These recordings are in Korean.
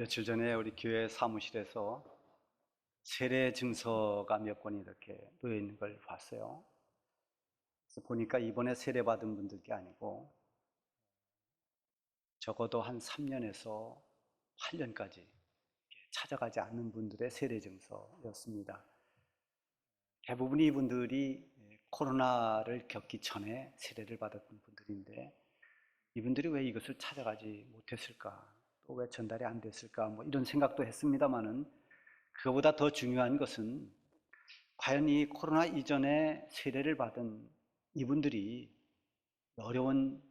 며칠 전에 우리 교회 사무실에서 세례 증서가 몇 권이 이렇게 놓여 있는 걸 봤어요. 그래서 보니까 이번에 세례 받은 분들이 아니고 적어도 한 3년에서 8년까지 찾아가지 않는 분들의 세례 증서였습니다. 대부분 이분들이 코로나를 겪기 전에 세례를 받았던 분들인데 이분들이 왜 이것을 찾아가지 못했을까? 또 왜 전달이 안 됐을까? 뭐 이런 생각도 했습니다만은 그거보다 더 중요한 것은 과연 이 코로나 이전에 세례를 받은 이분들이 어려운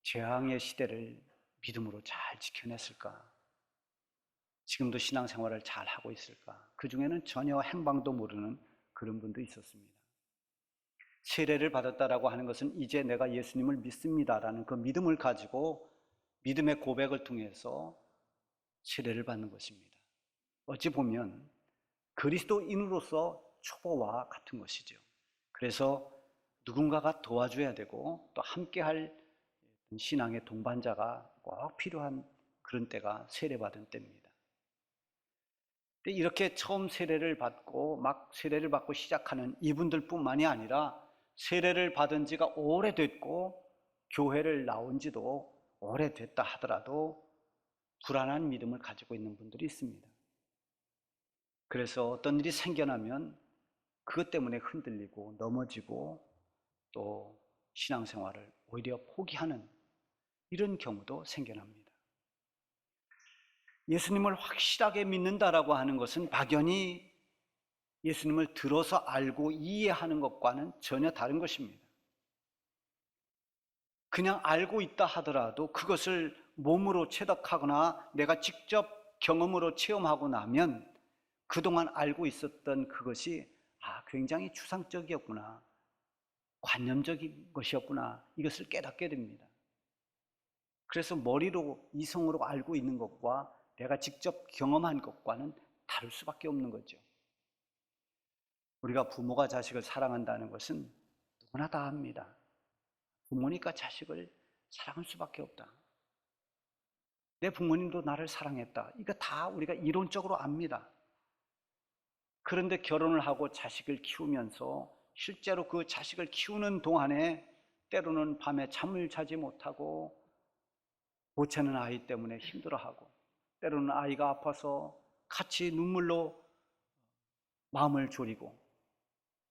재앙의 시대를 믿음으로 잘 지켜냈을까? 지금도 신앙생활을 잘 하고 있을까? 그 중에는 전혀 행방도 모르는 그런 분도 있었습니다. 세례를 받았다라고 하는 것은 이제 내가 예수님을 믿습니다라는 그 믿음을 가지고 믿음의 고백을 통해서 세례를 받는 것입니다. 어찌 보면 그리스도인으로서 초보와 같은 것이죠. 그래서 누군가가 도와줘야 되고 또 함께할 신앙의 동반자가 꼭 필요한 그런 때가 세례받은 때입니다. 이렇게 처음 세례를 받고 막 세례를 받고 시작하는 이분들뿐만이 아니라 세례를 받은 지가 오래됐고 교회를 나온 지도 오래됐다 하더라도 불안한 믿음을 가지고 있는 분들이 있습니다. 그래서 어떤 일이 생겨나면 그것 때문에 흔들리고 넘어지고 또 신앙생활을 오히려 포기하는 이런 경우도 생겨납니다. 예수님을 확실하게 믿는다라고 하는 것은 막연히 예수님을 들어서 알고 이해하는 것과는 전혀 다른 것입니다. 그냥 알고 있다 하더라도 그것을 몸으로 체득하거나 내가 직접 경험으로 체험하고 나면 그동안 알고 있었던 그것이 굉장히 추상적이었구나, 관념적인 것이었구나, 이것을 깨닫게 됩니다. 그래서 머리로 이성으로 알고 있는 것과 내가 직접 경험한 것과는 다를 수밖에 없는 거죠. 우리가 부모가 자식을 사랑한다는 것은 누구나 다 압니다. 부모니까 자식을 사랑할 수밖에 없다. 내 부모님도 나를 사랑했다. 이거 다 우리가 이론적으로 압니다. 그런데 결혼을 하고 자식을 키우면서 실제로 그 자식을 키우는 동안에 때로는 밤에 잠을 자지 못하고 보채는 아이 때문에 힘들어하고 때로는 아이가 아파서 같이 눈물로 마음을 졸이고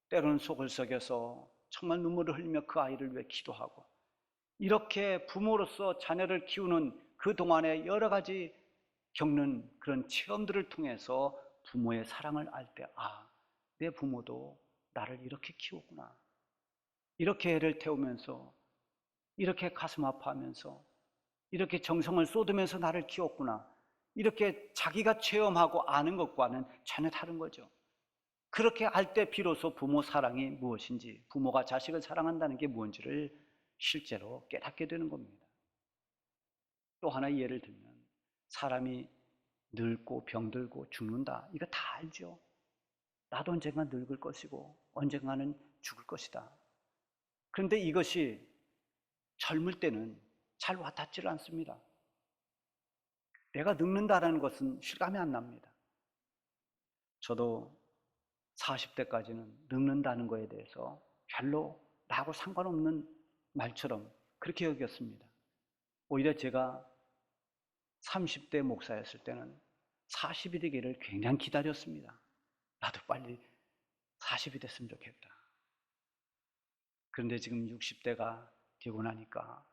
때로는 속을 썩여서 정말 눈물을 흘리며 그 아이를 위해 기도하고 이렇게 부모로서 자녀를 키우는 그 동안에 여러 가지 겪는 그런 체험들을 통해서 부모의 사랑을 알 때 내 부모도 나를 이렇게 키웠구나. 이렇게 애를 태우면서 이렇게 가슴 아파하면서 이렇게 정성을 쏟으면서 나를 키웠구나. 이렇게 자기가 체험하고 아는 것과는 전혀 다른 거죠. 그렇게 알 때 비로소 부모 사랑이 무엇인지, 부모가 자식을 사랑한다는 게 무엇인지를 실제로 깨닫게 되는 겁니다. 또 하나 예를 들면 사람이 늙고 병들고 죽는다. 이거 다 알죠. 나도 언젠가 늙을 것이고 언젠가는 죽을 것이다. 그런데 이것이 젊을 때는 잘 와닿지를 않습니다. 내가 늙는다는 것은 실감이 안 납니다. 저도 40대까지는 늙는다는 것에 대해서 별로 나하고 상관없는 말처럼 그렇게 여겼습니다. 오히려 제가 30대 목사였을 때는 40이 되기를 굉장히 기다렸습니다. 나도 빨리 40이 됐으면 좋겠다. 그런데 지금 60대가 되고 나니까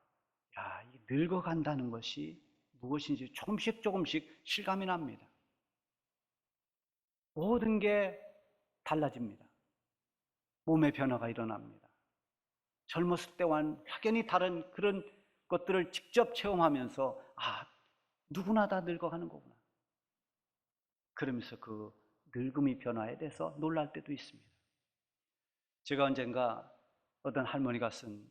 이 늙어간다는 것이 무엇인지 조금씩 실감이 납니다. 모든 게 달라집니다. 몸의 변화가 일어납니다. 젊었을 때와는 확연히 다른 그런 것들을 직접 체험하면서 누구나 다 늙어가는 거구나. 그러면서 그 늙음의 변화에 대해서 놀랄 때도 있습니다. 제가 언젠가 어떤 할머니가 쓴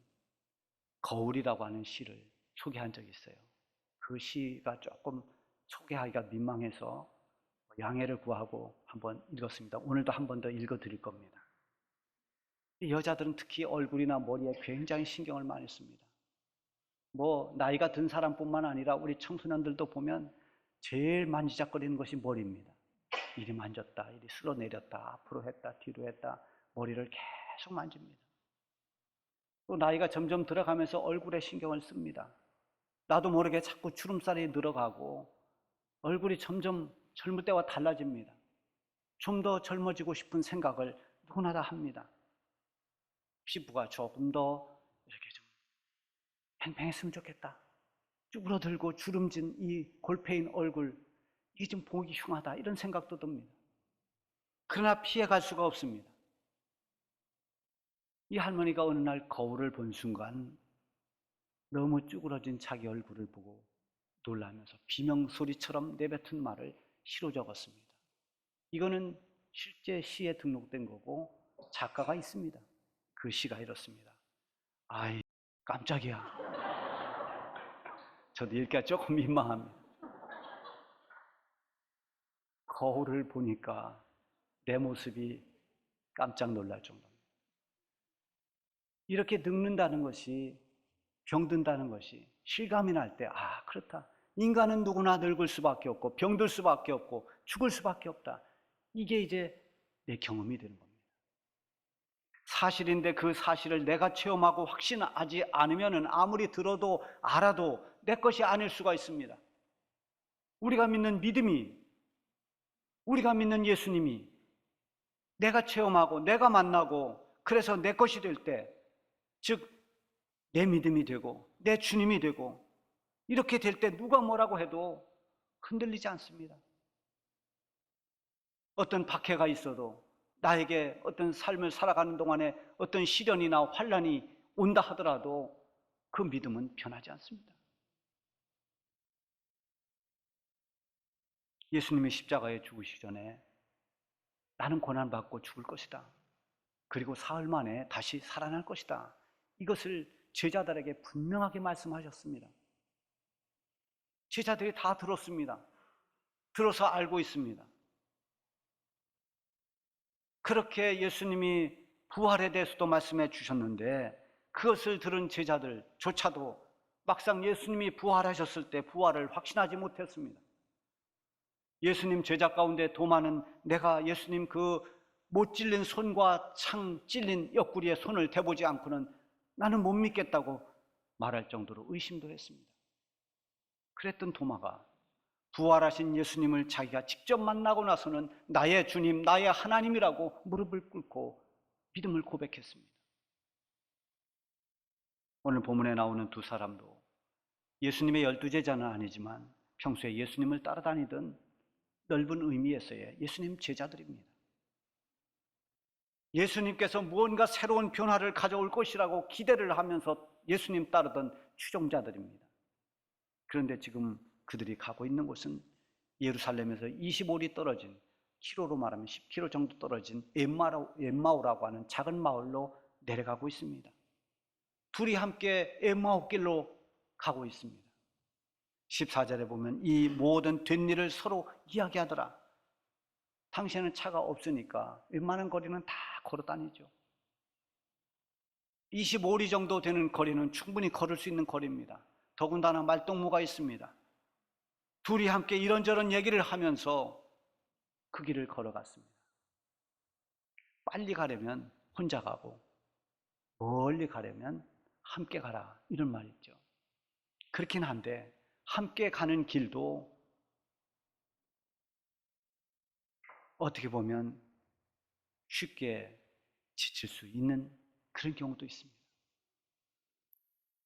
거울이라고 하는 시를 소개한 적이 있어요. 그 시가 조금 소개하기가 민망해서 양해를 구하고 한번 읽었습니다. 오늘도 한 번 더 읽어드릴 겁니다. 여자들은 특히 얼굴이나 머리에 굉장히 신경을 많이 씁니다. 나이가 든 사람뿐만 아니라 우리 청소년들도 보면 제일 만지작거리는 것이 머리입니다. 이리 만졌다, 이리 쓸어내렸다, 앞으로 했다, 뒤로 했다, 머리를 계속 만집니다. 또 나이가 점점 들어가면서 얼굴에 신경을 씁니다. 나도 모르게 자꾸 주름살이 늘어가고 얼굴이 점점 젊을 때와 달라집니다. 좀 더 젊어지고 싶은 생각을 누구나 다 합니다. 피부가 조금 더 이렇게 좀 팽팽했으면 좋겠다. 쭈그러들고 주름진 이 골패인 얼굴, 이게 좀 보기 흉하다, 이런 생각도 듭니다. 그러나 피해갈 수가 없습니다. 이 할머니가 어느 날 거울을 본 순간 너무 쭈그러진 자기 얼굴을 보고 놀라면서 비명소리처럼 내뱉은 말을 시로 적었습니다. 이거는 실제 시에 등록된 거고 작가가 있습니다. 그 시가 이렇습니다. 아이, 깜짝이야. 저도 읽기가 조금 민망합니다. 거울을 보니까 내 모습이 깜짝 놀랄 정도입니다. 이렇게 늙는다는 것이, 병든다는 것이 실감이 날 때, 아, 그렇다. 인간은 누구나 늙을 수밖에 없고 병들 수밖에 없고 죽을 수밖에 없다. 이게 이제 내 경험이 되는 겁니다. 사실인데 그 사실을 내가 체험하고 확신하지 않으면 아무리 들어도 알아도 내 것이 아닐 수가 있습니다. 우리가 믿는 믿음이, 우리가 믿는 예수님이 내가 체험하고 내가 만나고 그래서 내 것이 될 때, 즉 내 믿음이 되고 내 주님이 되고 이렇게 될 때 누가 뭐라고 해도 흔들리지 않습니다. 어떤 박해가 있어도 나에게 어떤 삶을 살아가는 동안에 어떤 시련이나 환난이 온다 하더라도 그 믿음은 변하지 않습니다. 예수님이 십자가에 죽으시기 전에 나는 고난받고 죽을 것이다. 그리고 사흘 만에 다시 살아날 것이다. 이것을 제자들에게 분명하게 말씀하셨습니다. 제자들이 다 들었습니다. 들어서 알고 있습니다. 그렇게 예수님이 부활에 대해서도 말씀해 주셨는데 그것을 들은 제자들조차도 막상 예수님이 부활하셨을 때 부활을 확신하지 못했습니다. 예수님 제자 가운데 도마는 내가 예수님 그 못 찔린 손과 창 찔린 옆구리에 손을 대보지 않고는 나는 못 믿겠다고 말할 정도로 의심도 했습니다. 그랬던 도마가 부활하신 예수님을 자기가 직접 만나고 나서는 나의 주님, 나의 하나님이라고 무릎을 꿇고 믿음을 고백했습니다. 오늘 본문에 나오는 두 사람도 예수님의 12제자는 아니지만 평소에 예수님을 따라다니던 넓은 의미에서의 예수님 제자들입니다. 예수님께서 무언가 새로운 변화를 가져올 것이라고 기대를 하면서 예수님 따르던 추종자들입니다. 그런데 지금 그들이 가고 있는 곳은 예루살렘에서 25리 떨어진, 키로로 말하면 10km 정도 떨어진 엠마오라고 하는 작은 마을로 내려가고 있습니다. 둘이 함께 엠마오 길로 가고 있습니다. 14절에 보면 이 모든 된 일을 서로 이야기하더라. 당시에는 차가 없으니까 웬만한 거리는 다 걸어 다니죠. 25리 정도 되는 거리는 충분히 걸을 수 있는 거리입니다. 더군다나 말동무가 있습니다. 둘이 함께 이런저런 얘기를 하면서 그 길을 걸어갔습니다. 빨리 가려면 혼자 가고 멀리 가려면 함께 가라, 이런 말이 있죠. 그렇긴 한데 함께 가는 길도 어떻게 보면 쉽게 지칠 수 있는 그런 경우도 있습니다.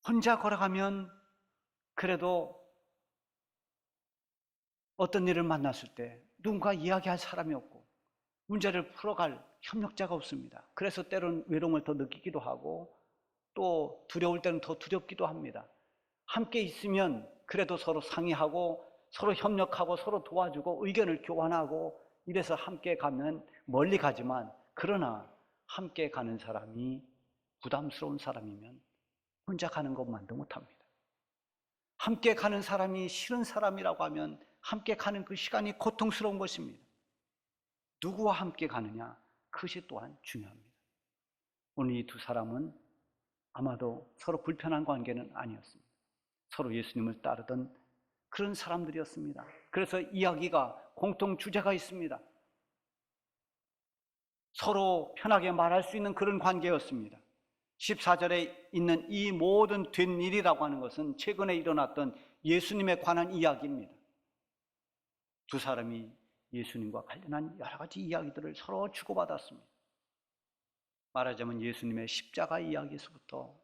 혼자 걸어가면 그래도 어떤 일을 만났을 때 누군가 이야기할 사람이 없고 문제를 풀어갈 협력자가 없습니다. 그래서 때로는 외로움을 더 느끼기도 하고 또 두려울 때는 더 두렵기도 합니다. 함께 있으면 그래도 서로 상의하고 서로 협력하고 서로 도와주고 의견을 교환하고 이래서 함께 가면 멀리 가지만, 그러나 함께 가는 사람이 부담스러운 사람이면 혼자 가는 것만도 못합니다. 함께 가는 사람이 싫은 사람이라고 하면 함께 가는 그 시간이 고통스러운 것입니다. 누구와 함께 가느냐, 그것이 또한 중요합니다. 오늘 이 두 사람은 아마도 서로 불편한 관계는 아니었습니다. 서로 예수님을 따르던 그런 사람들이었습니다. 그래서 이야기가 공통 주제가 있습니다. 서로 편하게 말할 수 있는 그런 관계였습니다. 14절에 있는 이 모든 된 일이라고 하는 것은 최근에 일어났던 예수님에 관한 이야기입니다. 두 사람이 예수님과 관련한 여러 가지 이야기들을 서로 주고받았습니다. 말하자면 예수님의 십자가 이야기에서부터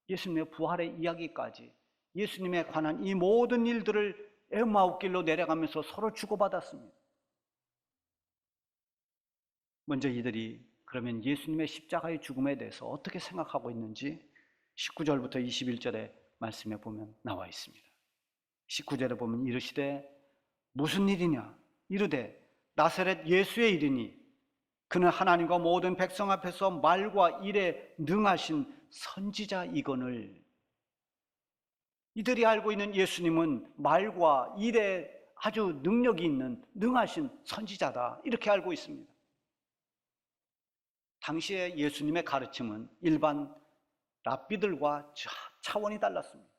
예수님의 부활의 이야기까지 예수님에 관한 이 모든 일들을 엠마오길로 내려가면서 서로 주고받았습니다. 먼저 이들이 그러면 예수님의 십자가의 죽음에 대해서 어떻게 생각하고 있는지 19절부터 21절의 말씀에 보면 나와 있습니다. 19절에 보면 이르시되 무슨 일이냐 이르되 나사렛 예수의 일이니 그는 하나님과 모든 백성 앞에서 말과 일에 능하신 선지자이거늘. 이들이 알고 있는 예수님은 말과 일에 아주 능력이 있는 능하신 선지자다, 이렇게 알고 있습니다. 당시에 예수님의 가르침은 일반 랍비들과 차원이 달랐습니다.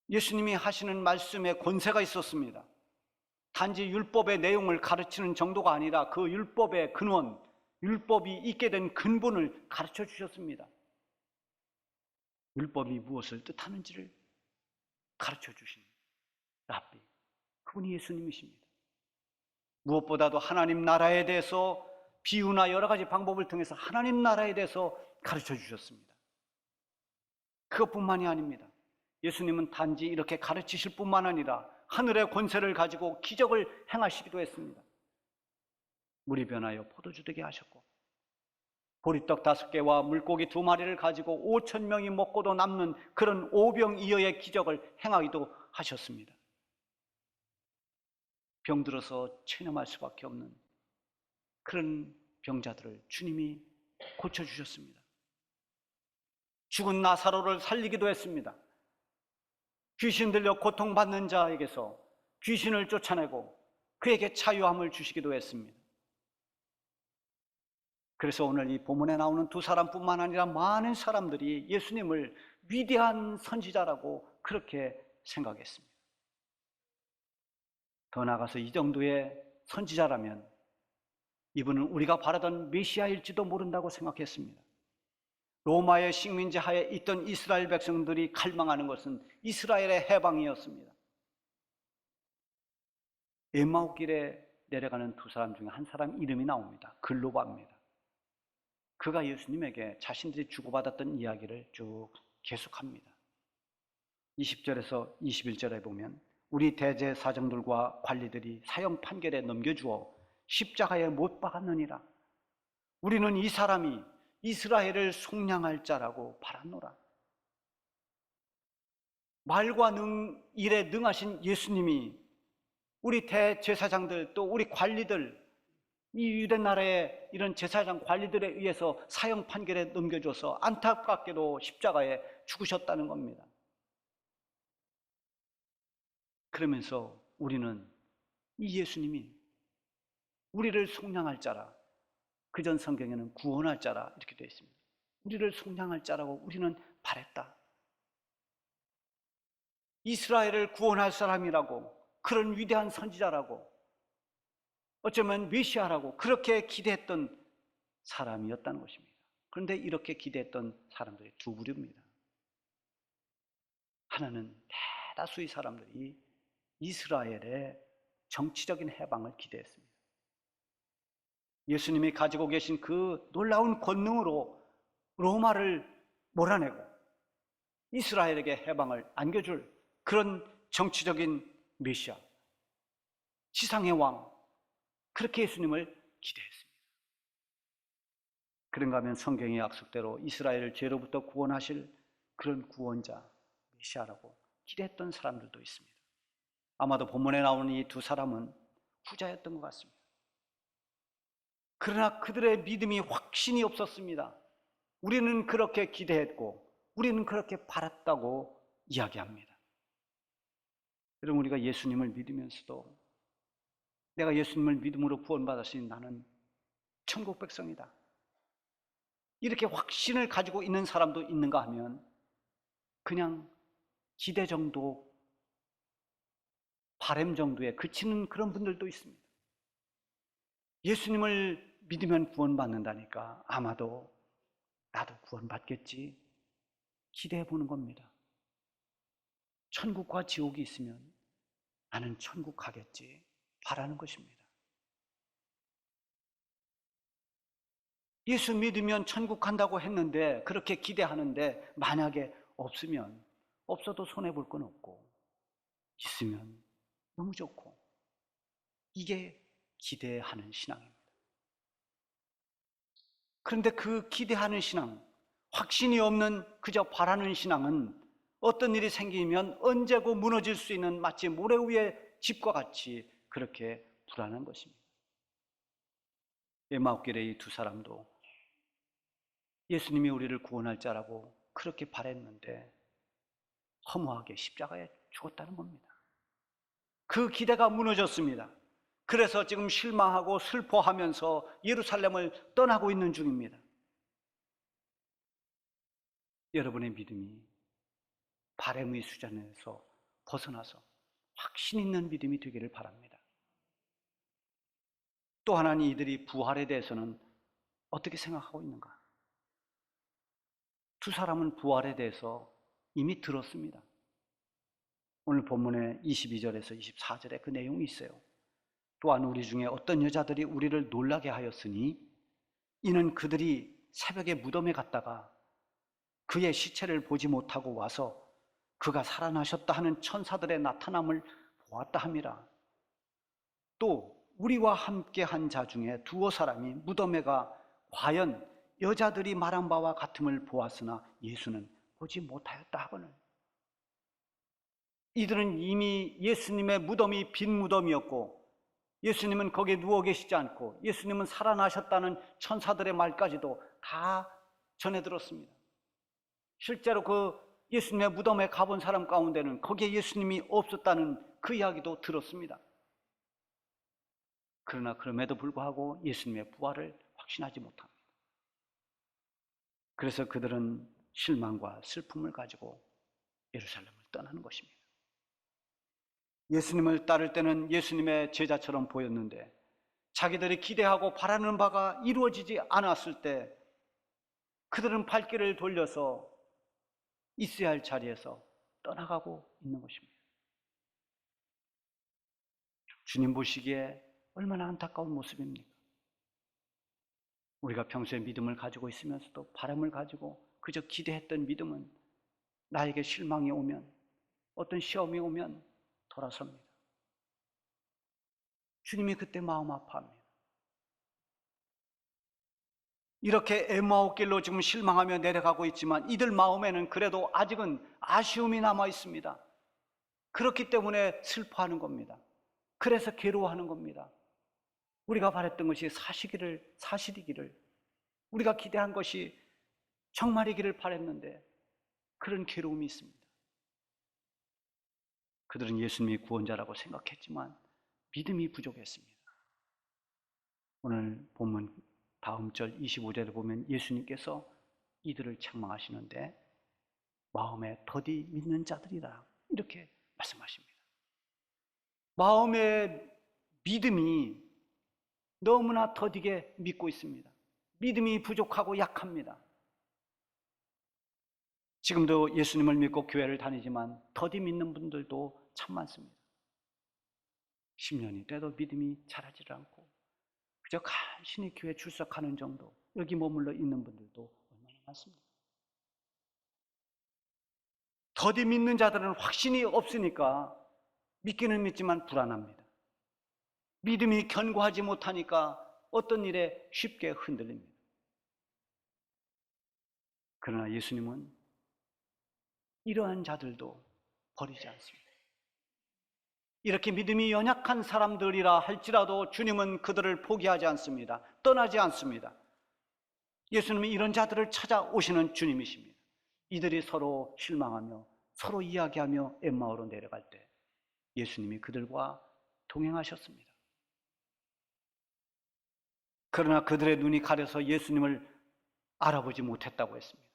예수님이 하시는 말씀에 권세가 있었습니다. 단지 율법의 내용을 가르치는 정도가 아니라 그 율법의 근원, 율법이 있게 된 근본을 가르쳐 주셨습니다. 율법이 무엇을 뜻하는지를 가르쳐 주신 랍비, 그분이 예수님이십니다. 무엇보다도 하나님 나라에 대해서 비유나 여러 가지 방법을 통해서 하나님 나라에 대해서 가르쳐 주셨습니다. 그것뿐만이 아닙니다. 예수님은 단지 이렇게 가르치실 뿐만 아니라 하늘의 권세를 가지고 기적을 행하시기도 했습니다. 물이 변하여 포도주 되게 하셨고, 보리떡 5개와 물고기 2마리를 가지고 5,000명이 먹고도 남는 그런 오병이어의 기적을 행하기도 하셨습니다. 병들어서 체념할 수밖에 없는 그런 병자들을 주님이 고쳐주셨습니다. 죽은 나사로를 살리기도 했습니다. 귀신 들려 고통받는 자에게서 귀신을 쫓아내고 그에게 자유함을 주시기도 했습니다. 그래서 오늘 이 본문에 나오는 두 사람뿐만 아니라 많은 사람들이 예수님을 위대한 선지자라고 그렇게 생각했습니다. 더 나아가서 이 정도의 선지자라면 이분은 우리가 바라던 메시아일지도 모른다고 생각했습니다. 로마의 식민지 하에 있던 이스라엘 백성들이 갈망하는 것은 이스라엘의 해방이었습니다. 엠마오길에 내려가는 두 사람 중에 한 사람 이름이 나옵니다. 글로바입니다. 그가 예수님에게 자신들이 주고받았던 이야기를 쭉 계속합니다. 20절에서 21절에 보면 우리 대제사장들과 관리들이 사형 판결에 넘겨주어 십자가에 못 박았느니라. 우리는 이 사람이 이스라엘을 속량할 자라고 바랐노라. 말과 일에 능하신 예수님이 우리 대제사장들 또 우리 관리들, 이 유대 나라의 이런 제사장 관리들에 의해서 사형 판결에 넘겨줘서 안타깝게도 십자가에 죽으셨다는 겁니다. 그러면서 우리는 이 예수님이 우리를 속량할 자라, 그전 성경에는 구원할 자라 이렇게 되어 있습니다. 우리를 속량할 자라고 우리는 바랬다. 이스라엘을 구원할 사람이라고, 그런 위대한 선지자라고, 어쩌면 메시아라고 그렇게 기대했던 사람이었다는 것입니다. 그런데 이렇게 기대했던 사람들이 두 부류입니다. 하나는 대다수의 사람들이 이스라엘의 정치적인 해방을 기대했습니다. 예수님이 가지고 계신 그 놀라운 권능으로 로마를 몰아내고 이스라엘에게 해방을 안겨줄 그런 정치적인 메시아, 지상의 왕, 그렇게 예수님을 기대했습니다. 그런가 하면 성경의 약속대로 이스라엘을 죄로부터 구원하실 그런 구원자, 메시아라고 기대했던 사람들도 있습니다. 아마도 본문에 나오는 이 두 사람은 후자였던 것 같습니다. 그러나 그들의 믿음이 확신이 없었습니다. 우리는 그렇게 기대했고 우리는 그렇게 바랐다고 이야기합니다. 여러분, 우리가 예수님을 믿으면서도 내가 예수님을 믿음으로 구원받았으니 나는 천국 백성이다, 이렇게 확신을 가지고 있는 사람도 있는가 하면 그냥 기대 정도, 바람 정도에 그치는 그런 분들도 있습니다. 예수님을 믿으면 구원받는다니까 아마도 나도 구원받겠지 기대해 보는 겁니다. 천국과 지옥이 있으면 나는 천국 가겠지 바라는 것입니다. 예수 믿으면 천국 간다고 했는데 그렇게 기대하는데 만약에 없으면 없어도 손해볼 건 없고 있으면 너무 좋고 이게 기대하는 신앙입니다. 그런데 그 기대하는 신앙, 확신이 없는 그저 바라는 신앙은 어떤 일이 생기면 언제고 무너질 수 있는 마치 모래 위의 집과 같이 그렇게 불안한 것입니다. 에마ಹು길의 이 두 사람도 예수님이 우리를 구원할 자라고 그렇게 바랬는데 허무하게 십자가에 죽었다는 겁니다. 그 기대가 무너졌습니다. 그래서 지금 실망하고 슬퍼하면서 예루살렘을 떠나고 있는 중입니다. 여러분의 믿음이 바람의 수준에서 벗어나서 확신 있는 믿음이 되기를 바랍니다. 또 하나는 이들이 부활에 대해서는 어떻게 생각하고 있는가? 두 사람은 부활에 대해서 이미 들었습니다. 오늘 본문의 22절에서 24절에 그 내용이 있어요. 또한 우리 중에 어떤 여자들이 우리를 놀라게 하였으니 이는 그들이 새벽에 무덤에 갔다가 그의 시체를 보지 못하고 와서 그가 살아나셨다 하는 천사들의 나타남을 보았다 함이라. 또 우리와 함께 한 자 중에 두어 사람이 무덤에 가 과연 여자들이 말한 바와 같음을 보았으나 예수는 보지 못하였다 하거늘. 이들은 이미 예수님의 무덤이 빈 무덤이었고 예수님은 거기에 누워 계시지 않고 예수님은 살아나셨다는 천사들의 말까지도 다 전해 들었습니다. 실제로 그 예수님의 무덤에 가본 사람 가운데는 거기에 예수님이 없었다는 그 이야기도 들었습니다. 그러나 그럼에도 불구하고 예수님의 부활을 확신하지 못합니다. 그래서 그들은 실망과 슬픔을 가지고 예루살렘을 떠나는 것입니다. 예수님을 따를 때는 예수님의 제자처럼 보였는데 자기들이 기대하고 바라는 바가 이루어지지 않았을 때 그들은 발길을 돌려서 있어야 할 자리에서 떠나가고 있는 것입니다. 주님 보시기에 얼마나 안타까운 모습입니까? 우리가 평소에 믿음을 가지고 있으면서도 바람을 가지고 그저 기대했던 믿음은 나에게 실망이 오면 어떤 시험이 오면 돌아섭니다. 주님이 그때 마음 아파합니다. 이렇게 엠마오길로 지금 실망하며 내려가고 있지만 이들 마음에는 그래도 아직은 아쉬움이 남아 있습니다. 그렇기 때문에 슬퍼하는 겁니다. 그래서 괴로워하는 겁니다. 우리가 바랬던 것이 사실이기를 우리가 기대한 것이 정말이기를 바랬는데 그런 괴로움이 있습니다. 그들은 예수님이 구원자라고 생각했지만 믿음이 부족했습니다. 오늘 본문 다음 절 25절에 보면 예수님께서 이들을 책망하시는데 마음에 더디 믿는 자들이라 이렇게 말씀하십니다. 마음의 믿음이 너무나 더디게 믿고 있습니다. 믿음이 부족하고 약합니다. 지금도 예수님을 믿고 교회를 다니지만 더디 믿는 분들도 참 많습니다. 10년이 돼도 믿음이 자라지를 않고 그저 간신히 교회 출석하는 정도 여기 머물러 있는 분들도 얼마나 많습니다. 더디 믿는 자들은 확신이 없으니까 믿기는 믿지만 불안합니다. 믿음이 견고하지 못하니까 어떤 일에 쉽게 흔들립니다. 그러나 예수님은 이러한 자들도 버리지 않습니다. 이렇게 믿음이 연약한 사람들이라 할지라도 주님은 그들을 포기하지 않습니다. 떠나지 않습니다. 예수님은 이런 자들을 찾아오시는 주님이십니다. 이들이 서로 실망하며 서로 이야기하며 엠마오로 내려갈 때 예수님이 그들과 동행하셨습니다. 그러나 그들의 눈이 가려서 예수님을 알아보지 못했다고 했습니다.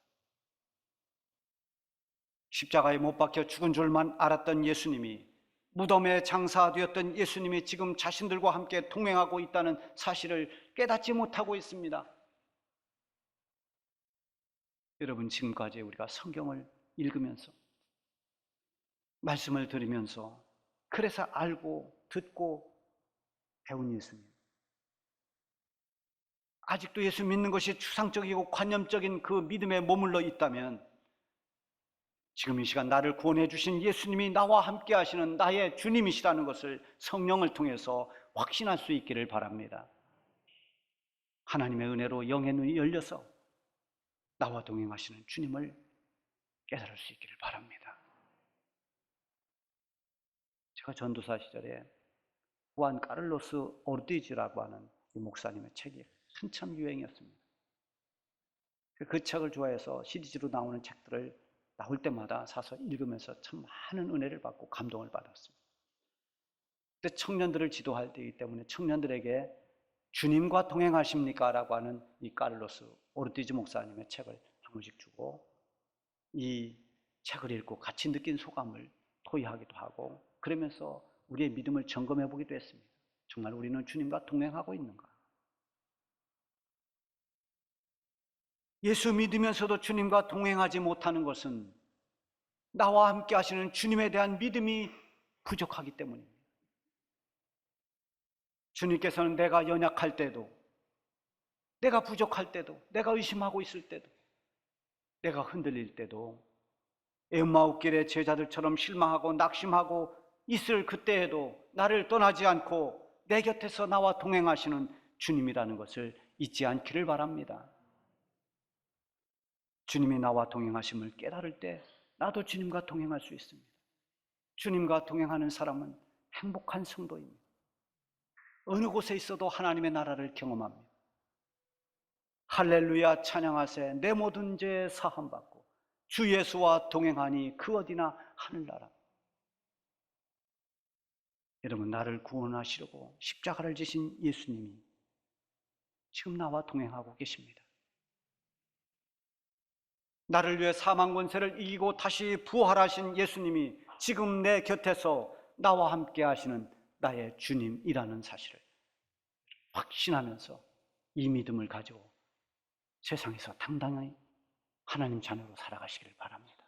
십자가에 못 박혀 죽은 줄만 알았던 예수님이, 무덤에 장사되었던 예수님이 지금 자신들과 함께 동행하고 있다는 사실을 깨닫지 못하고 있습니다. 여러분, 지금까지 우리가 성경을 읽으면서 말씀을 들으면서 그래서 알고 듣고 배운 예수님, 아직도 예수 믿는 것이 추상적이고 관념적인 그 믿음에 머물러 있다면 지금 이 시간 나를 구원해 주신 예수님이 나와 함께 하시는 나의 주님이시라는 것을 성령을 통해서 확신할 수 있기를 바랍니다. 하나님의 은혜로 영의 눈이 열려서 나와 동행하시는 주님을 깨달을 수 있기를 바랍니다. 제가 전도사 시절에 후안 카를로스 오르디즈라고 하는 이 목사님의 책이 한참 유행이었습니다. 그 책을 좋아해서 시리즈로 나오는 책들을 나올 때마다 사서 읽으면서 참 많은 은혜를 받고 감동을 받았습니다. 근데 청년들을 지도할 때이기 때문에 청년들에게 주님과 동행하십니까? 라고 하는 이 카를로스 오르디즈 목사님의 책을 한 권씩 주고 이 책을 읽고 같이 느낀 소감을 토의하기도 하고 그러면서 우리의 믿음을 점검해 보기도 했습니다. 정말 우리는 주님과 동행하고 있는가? 예수 믿으면서도 주님과 동행하지 못하는 것은 나와 함께 하시는 주님에 대한 믿음이 부족하기 때문입니다. 주님께서는 내가 연약할 때도, 내가 부족할 때도, 내가 의심하고 있을 때도, 내가 흔들릴 때도, 엠마오길의 제자들처럼 실망하고 낙심하고 있을 그때에도 나를 떠나지 않고 내 곁에서 나와 동행하시는 주님이라는 것을 잊지 않기를 바랍니다. 주님이 나와 동행하심을 깨달을 때 나도 주님과 동행할 수 있습니다. 주님과 동행하는 사람은 행복한 성도입니다. 어느 곳에 있어도 하나님의 나라를 경험합니다. 할렐루야 찬양하세 내 모든 죄 사함받고 주 예수와 동행하니 그 어디나 하늘나라. 여러분, 나를 구원하시려고 십자가를 지신 예수님이 지금 나와 동행하고 계십니다. 나를 위해 사망 권세를 이기고 다시 부활하신 예수님이 지금 내 곁에서 나와 함께 하시는 나의 주님이라는 사실을 확신하면서 이 믿음을 가지고 세상에서 당당히 하나님 자녀로 살아가시기를 바랍니다.